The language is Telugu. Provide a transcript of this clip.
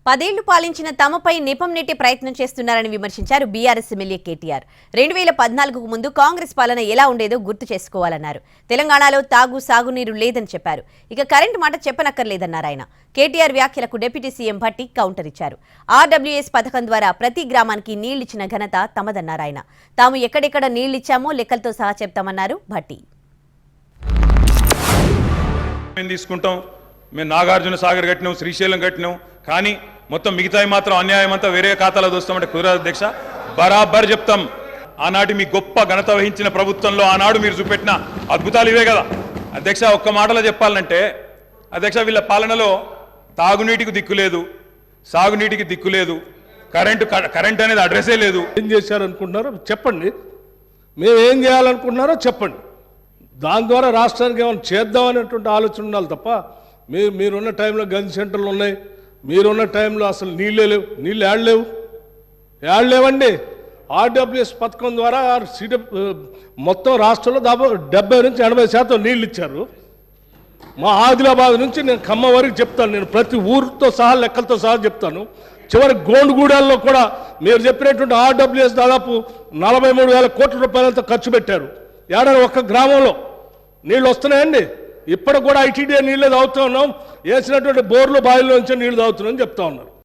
10 ఏళ్లు పాలించిన తమపై నెపం నెట్టే ప్రయత్నం చేస్తున్నారని విమర్శించారు బీఆర్ఎస్ ఎమ్మెల్యే కేటీఆర్. 2014కు ముందు కాంగ్రెస్ పాలన ఎలా ఉండేదో గుర్తు చేసుకోవాలన్నారు. తెలంగాణలో సాగునీరు లేదని చెప్పారు. ఇక కరెంటు మాట చెప్పనక్కర్లేదన్నారు ఆయన. కేటీఆర్ వ్యాఖ్యలకు డిప్యూటీ సీఎం భట్టి కౌంటర్ ఇచ్చారు. ఆర్డబ్ల్యూఎస్ పథకం ద్వారా ప్రతి గ్రామానికి నీళ్లిచ్చిన ఘనత తమదన్నారు ఆయన. తాము ఎక్కడెక్కడ నీళ్లిచ్చామో లెక్కలతో సహా చెప్తామన్నారు భట్టి. మేము నాగార్జున సాగర్ కట్టినాం, శ్రీశైలం కట్టినాం, కానీ మొత్తం మిగతాయి మాత్రం అన్యాయం అంతా వేరే ఖాతాలో దోస్తామంటే కుదరదు అధ్యక్ష. బరాబర్ చెప్తాం. ఆనాటి మీ గొప్ప ఘనత వహించిన ప్రభుత్వంలో ఆనాడు మీరు చూపెట్టిన అద్భుతాలు ఇవే కదా అధ్యక్ష. ఒక్క మాటలో చెప్పాలంటే అధ్యక్ష, వీళ్ళ పాలనలో తాగునీటికి దిక్కు లేదు, సాగునీటికి దిక్కు లేదు, కరెంట్ అనేది అడ్రస్సే లేదు. ఏం చేశారనుకుంటున్నారో చెప్పండి, మేము ఏం చేయాలనుకుంటున్నారో చెప్పండి. దాని ద్వారా రాష్ట్రానికి ఏమైనా చేద్దామనేటువంటి ఆలోచన ఉండాలి తప్ప మీరున్న టైంలో గంజి సెంటర్లు ఉన్నాయి, మీరున్న టైంలో అసలు నీళ్ళే లేవు. నీళ్ళు ఏడలేవండి. ఆర్డబ్ల్యూఎస్ పథకం ద్వారా మొత్తం రాష్ట్రంలో దాదాపు 70 నుంచి 80% నీళ్ళు ఇచ్చారు. మా ఆదిలాబాద్ నుంచి నేను ఖమ్మం వరకు చెప్తాను, నేను ప్రతి ఊరితో సహా లెక్కలతో సహా చెప్తాను. చివరి గోండుగూడెల్లో కూడా మీరు చెప్పినటువంటి ఆర్డబ్ల్యూఎస్ దాదాపు 43,000 కోట్ల రూపాయలతో ఖర్చు పెట్టారు. ఏడాది ఒక్క గ్రామంలో నీళ్ళు వస్తున్నాయండి. ఇప్పటికి కూడా ఐటీడీ నీళ్ళే తాగుతూ ఉన్నాం, వేసినటువంటి బోర్లు బావిలో నుంచి నీళ్లు తాగుతున్నాం చెప్తా ఉన్నారు.